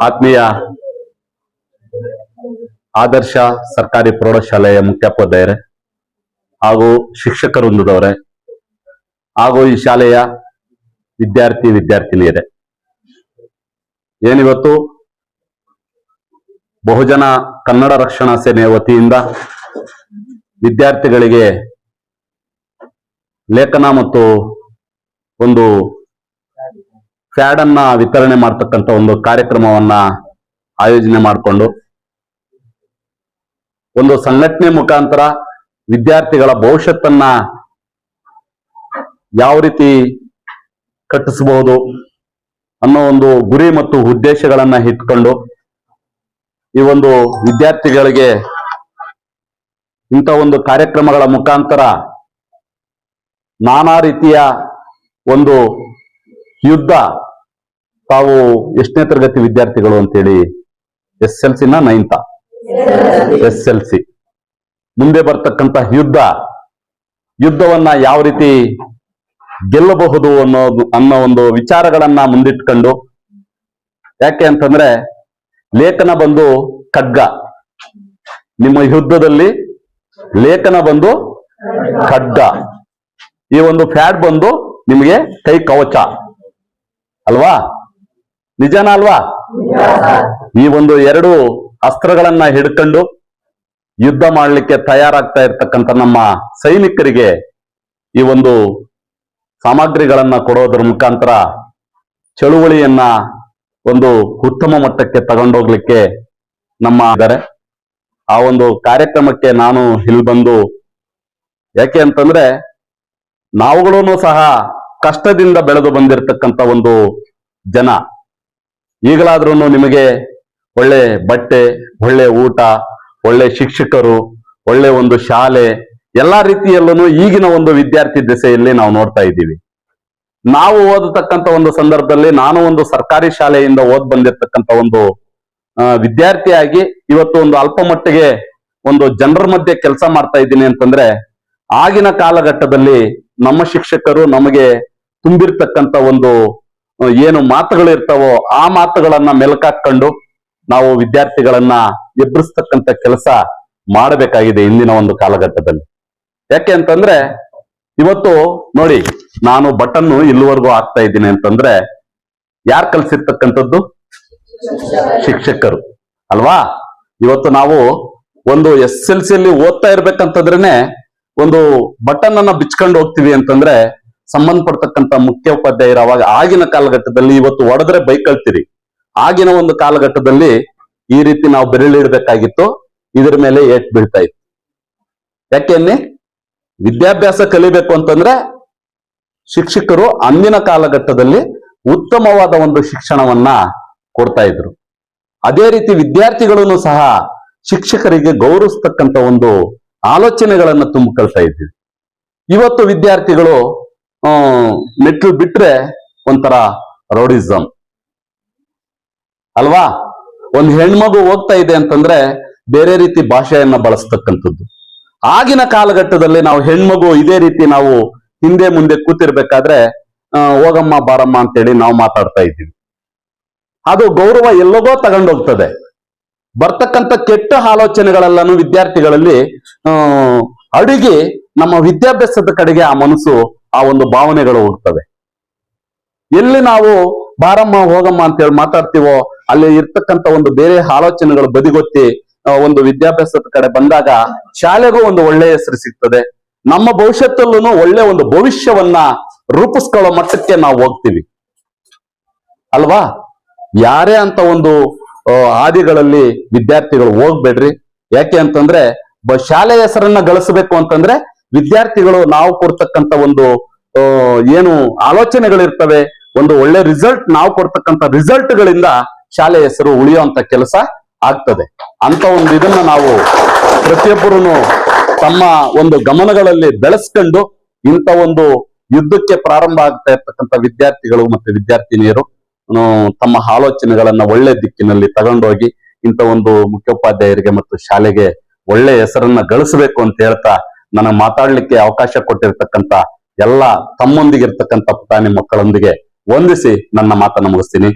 ಆತ್ಮೀಯ ಆದರ್ಶ ಸರ್ಕಾರಿ ಪ್ರೌಢಶಾಲೆಯ ಮುಖ್ಯೋಪಾಧ್ಯಾಯರೇ ಹಾಗೂ ಶಿಕ್ಷಕ ವೃಂದದವರೇ ಹಾಗೂ ಈ ಶಾಲೆಯ ವಿದ್ಯಾರ್ಥಿನಿಯರೇ, ಏನಿವತ್ತು ಬಹುಜನ ಕನ್ನಡ ರಕ್ಷಣಾ ಸೇನೆಯ ವತಿಯಿಂದ ವಿದ್ಯಾರ್ಥಿಗಳಿಗೆ ಲೇಖನ ಮತ್ತು ಒಂದು ಪ್ಯಾಡ್ ಅನ್ನ ವಿತರಣೆ ಮಾಡತಕ್ಕಂತ ಒಂದು ಕಾರ್ಯಕ್ರಮವನ್ನ ಆಯೋಜನೆ ಮಾಡಿಕೊಂಡು ಒಂದು ಸಂಘಟನೆ ಮುಖಾಂತರ ವಿದ್ಯಾರ್ಥಿಗಳ ಭವಿಷ್ಯತ್ತನ್ನ ಯಾವ ರೀತಿ ಕಟ್ಟಿಸಬಹುದು ಅನ್ನೋ ಒಂದು ಗುರಿ ಮತ್ತು ಉದ್ದೇಶಗಳನ್ನ ಇಟ್ಕೊಂಡು ಈ ಒಂದು ವಿದ್ಯಾರ್ಥಿಗಳಿಗೆ ಇಂಥ ಒಂದು ಕಾರ್ಯಕ್ರಮಗಳ ಮುಖಾಂತರ ನಾನಾ ರೀತಿಯ ಒಂದು ಯುದ್ಧ, ತಾವು ಎಷ್ಟನೇ ತರಗತಿ ವಿದ್ಯಾರ್ಥಿಗಳು ಅಂತೇಳಿ SLC ನ 9th SLC ಮುಂದೆ ಬರ್ತಕ್ಕಂಥ ಯುದ್ಧವನ್ನ ಯಾವ ರೀತಿ ಗೆಲ್ಲಬಹುದು ಅನ್ನೋ ಒಂದು ವಿಚಾರಗಳನ್ನ ಮುಂದಿಟ್ಕೊಂಡು, ಯಾಕೆ ಅಂತಂದ್ರೆ ಲೇಖನ ಬಂದು ಖಡ್ಗ, ನಿಮ್ಮ ಯುದ್ಧದಲ್ಲಿ ಲೇಖನ ಬಂದು ಖಡ್ಗ, ಈ ಒಂದು ಪ್ಯಾಡ್ ಬಂದು ನಿಮಗೆ ಕೈ ಕವಚ ಅಲ್ವಾ? ನಿಜನಾ ಅಲ್ವಾ? ಈ ಒಂದು ಎರಡು ಅಸ್ತ್ರಗಳನ್ನ ಹಿಡ್ಕೊಂಡು ಯುದ್ಧ ಮಾಡಲಿಕ್ಕೆ ತಯಾರಾಗ್ತಾ ಇರ್ತಕ್ಕಂಥ ನಮ್ಮ ಸೈನಿಕರಿಗೆ ಈ ಒಂದು ಸಾಮಗ್ರಿಗಳನ್ನ ಕೊಡೋದ್ರ ಮುಖಾಂತರ ಚಳುವಳಿಯನ್ನ ಒಂದು ಉತ್ತಮ ಮಟ್ಟಕ್ಕೆ ತಗೊಂಡೋಗ್ಲಿಕ್ಕೆ ನಮ್ಮ ಇದ್ದಾರೆ. ಆ ಒಂದು ಕಾರ್ಯಕ್ರಮಕ್ಕೆ ನಾನು ಇಲ್ಲಿ ಬಂದು, ಯಾಕೆ ಅಂತಂದ್ರೆ ನಾವುಗಳೂ ಸಹ ಕಷ್ಟದಿಂದ ಬೆಳೆದು ಬಂದಿರತಕ್ಕಂತ ಒಂದು ಜನ. ಈಗಲಾದ್ರೂ ನಿಮಗೆ ಒಳ್ಳೆ ಬಟ್ಟೆ, ಒಳ್ಳೆ ಊಟ, ಒಳ್ಳೆ ಶಿಕ್ಷಕರು, ಒಳ್ಳೆ ಒಂದು ಶಾಲೆ, ಎಲ್ಲಾ ರೀತಿಯಲ್ಲೂ ಈಗಿನ ಒಂದು ವಿದ್ಯಾರ್ಥಿ ದೆಸೆಯಲ್ಲಿ ನಾವು ನೋಡ್ತಾ ಇದ್ದೀವಿ. ನಾವು ಓದತಕ್ಕಂತ ಒಂದು ಸಂದರ್ಭದಲ್ಲಿ, ನಾನು ಒಂದು ಸರ್ಕಾರಿ ಶಾಲೆಯಿಂದ ಓದ್ ಬಂದಿರತಕ್ಕಂತ ಒಂದು ವಿದ್ಯಾರ್ಥಿಯಾಗಿ ಇವತ್ತು ಒಂದು ಅಲ್ಪ ಮಟ್ಟಿಗೆ ಒಂದು ಜನರ ಮಧ್ಯೆ ಕೆಲಸ ಮಾಡ್ತಾ ಇದ್ದೀನಿ ಅಂತಂದ್ರೆ, ಆಗಿನ ಕಾಲಘಟ್ಟದಲ್ಲಿ ನಮ್ಮ ಶಿಕ್ಷಕರು ನಮಗೆ ತುಂಬಿರ್ತಕ್ಕಂಥ ಒಂದು ಏನು ಮಾತುಗಳು ಇರ್ತಾವೋ ಆ ಮಾತುಗಳನ್ನ ಮೆಲುಕಾಕೊಂಡು ನಾವು ವಿದ್ಯಾರ್ಥಿಗಳನ್ನ ಎಬ್ಬರಿಸ್ತಕ್ಕಂಥ ಕೆಲಸ ಮಾಡಬೇಕಾಗಿದೆ ಇಂದಿನ ಒಂದು ಕಾಲಘಟ್ಟದಲ್ಲಿ. ಯಾಕೆ ಅಂತಂದ್ರೆ ಇವತ್ತು ನೋಡಿ, ನಾನು ಬಟನ್ನು ಇಲ್ಲಿವರೆಗೂ ಹಾಕ್ತಾ ಇದ್ದೀನಿ ಅಂತಂದ್ರೆ ಯಾರು ಕಲ್ಸಿರ್ತಕ್ಕಂಥದ್ದು? ಶಿಕ್ಷಕರು ಅಲ್ವಾ? ಇವತ್ತು ನಾವು ಒಂದು SLC ಅಲ್ಲಿ ಓದ್ತಾ ಇರ್ಬೇಕಂತಂದ್ರೇನೆ ಒಂದು ಬಟನ್ ಅನ್ನ ಬಿಚ್ಕೊಂಡು ಹೋಗ್ತೀವಿ ಅಂತಂದ್ರೆ ಸಂಬಂಧಪಡ್ತಕ್ಕಂಥ ಮುಖ್ಯೋಪಾಧ್ಯಾಯರು ಅವಾಗ ಆಗಿನ ಕಾಲಘಟ್ಟದಲ್ಲಿ, ಇವತ್ತು ಹೊಡೆದ್ರೆ ಬೈಕ್ ಕಳ್ತೀರಿ, ಆಗಿನ ಒಂದು ಕಾಲಘಟ್ಟದಲ್ಲಿ ಈ ರೀತಿ ನಾವು ಬೆರಳಿಡ್ಬೇಕಾಗಿತ್ತು, ಇದ್ರ ಮೇಲೆ ಏಟ್ ಬೀಳ್ತಾ ಇತ್ತು. ಯಾಕೆನ್ನಿ? ವಿದ್ಯಾಭ್ಯಾಸ ಕಲಿಬೇಕು ಅಂತಂದ್ರೆ ಶಿಕ್ಷಕರು ಅಂದಿನ ಕಾಲಘಟ್ಟದಲ್ಲಿ ಉತ್ತಮವಾದ ಒಂದು ಶಿಕ್ಷಣವನ್ನ ಕೊಡ್ತಾ ಇದ್ರು. ಅದೇ ರೀತಿ ವಿದ್ಯಾರ್ಥಿಗಳನ್ನು ಸಹ ಶಿಕ್ಷಕರಿಗೆ ಗೌರವಿಸ್ತಕ್ಕಂಥ ಒಂದು ಆಲೋಚನೆಗಳನ್ನ ತುಂಬಿಕೊಳ್ತಾ ಇದ್ವಿ. ಇವತ್ತು ವಿದ್ಯಾರ್ಥಿಗಳು ಮೆಟ್ಲು ಬಿಟ್ರೆ ಒಂಥರ ರೌಡಿಸಮ್ ಅಲ್ವಾ? ಒಂದು ಹೆಣ್ಮಗು ಹೋಗ್ತಾ ಇದೆ ಅಂತಂದ್ರೆ ಬೇರೆ ರೀತಿ ಭಾಷೆಯನ್ನ ಬಳಸ್ತಕ್ಕಂಥದ್ದು. ಆಗಿನ ಕಾಲಘಟ್ಟದಲ್ಲಿ ನಾವು ಹೆಣ್ಮಗು ಇದೇ ರೀತಿ ನಾವು ಹಿಂದೆ ಮುಂದೆ ಕೂತಿರ್ಬೇಕಾದ್ರೆ ಹೋಗಮ್ಮ ಬಾರಮ್ಮ ಅಂತೇಳಿ ನಾವು ಮಾತಾಡ್ತಾ ಇದ್ದೀವಿ. ಅದು ಗೌರವ ಎಲ್ಲಗೋ ತಗೊಂಡೋಗ್ತದೆ. ಬರ್ತಕ್ಕಂಥ ಕೆಟ್ಟ ಆಲೋಚನೆಗಳೆಲ್ಲಾನು ವಿದ್ಯಾರ್ಥಿಗಳಲ್ಲಿ ಅಡುಗಿ ನಮ್ಮ ವಿದ್ಯಾಭ್ಯಾಸದ ಕಡೆಗೆ ಆ ಮನಸ್ಸು, ಆ ಒಂದು ಭಾವನೆಗಳು ಹೋಗ್ತವೆ. ಎಲ್ಲಿ ನಾವು ಬಾರಮ್ಮ ಹೋಗಮ್ಮ ಅಂತೇಳಿ ಮಾತಾಡ್ತೀವೋ ಅಲ್ಲಿ ಇರ್ತಕ್ಕಂಥ ಒಂದು ಬೇರೆ ಆಲೋಚನೆಗಳು ಬದಿಗೊತ್ತಿ ಒಂದು ವಿದ್ಯಾಭ್ಯಾಸದ ಕಡೆ ಬಂದಾಗ ಶಾಲೆಗೂ ಒಂದು ಒಳ್ಳೆಯ ಹೆಸರು ಸಿಗ್ತದೆ. ನಮ್ಮ ಭವಿಷ್ಯತ್ತಲ್ಲೂ ಒಳ್ಳೆ ಒಂದು ಭವಿಷ್ಯವನ್ನ ರೂಪಿಸ್ಕೊಳ್ಳೋ ಮಟ್ಟಕ್ಕೆ ನಾವು ಹೋಗ್ತೀವಿ ಅಲ್ವಾ? ಯಾರೇ ಅಂತ ಒಂದು ಹಾದಿಗಳಲ್ಲಿ ವಿದ್ಯಾರ್ಥಿಗಳು ಹೋಗ್ಬೇಡ್ರಿ. ಯಾಕೆ ಅಂತಂದ್ರೆ ಶಾಲೆ ಹೆಸರನ್ನ ಗಳಿಸಬೇಕು ಅಂತಂದ್ರೆ ವಿದ್ಯಾರ್ಥಿಗಳು ನಾವು ಕೊಡ್ತಕ್ಕಂಥ ಒಂದು ಏನು ಆಲೋಚನೆಗಳಿರ್ತವೆ, ಒಂದು ಒಳ್ಳೆ ರಿಸಲ್ಟ್, ನಾವು ಕೊಡ್ತಕ್ಕಂಥ ರಿಸಲ್ಟ್ಗಳಿಂದ ಶಾಲೆ ಹೆಸರು ಉಳಿಯುವಂತ ಕೆಲಸ ಆಗ್ತದೆ. ಅಂತ ಒಂದು ಇದನ್ನ ನಾವು ಪ್ರತಿಯೊಬ್ಬರೂ ತಮ್ಮ ಒಂದು ಗಮನಗಳಲ್ಲಿ ಬೆಳೆಸ್ಕೊಂಡು ಇಂಥ ಒಂದು ಯುದ್ಧಕ್ಕೆ ಪ್ರಾರಂಭ ಆಗ್ತಾ ಇರ್ತಕ್ಕಂಥ ವಿದ್ಯಾರ್ಥಿಗಳು ಮತ್ತೆ ವಿದ್ಯಾರ್ಥಿನಿಯರು ತಮ್ಮ ಆಲೋಚನೆಗಳನ್ನ ಒಳ್ಳೆ ದಿಕ್ಕಿನಲ್ಲಿ ತಗೊಂಡೋಗಿ ಇಂಥ ಒಂದು ಮುಖ್ಯೋಪಾಧ್ಯಾಯರಿಗೆ ಮತ್ತು ಶಾಲೆಗೆ ಒಳ್ಳೆ ಹೆಸರನ್ನ ಗಳಿಸಬೇಕು ಅಂತ ಹೇಳ್ತಾ ನನಗೆ ಮಾತಾಡ್ಲಿಕ್ಕೆ ಅವಕಾಶ ಕೊಟ್ಟಿರ್ತಕ್ಕಂಥ ಎಲ್ಲ ತಮ್ಮೊಂದಿಗಿರ್ತಕ್ಕಂಥ ಪುಟಾಣಿ ಮಕ್ಕಳೊಂದಿಗೆ ವಂದಿಸಿ ನನ್ನ ಮಾತನ್ನು ಮುಗಿಸ್ತೀನಿ.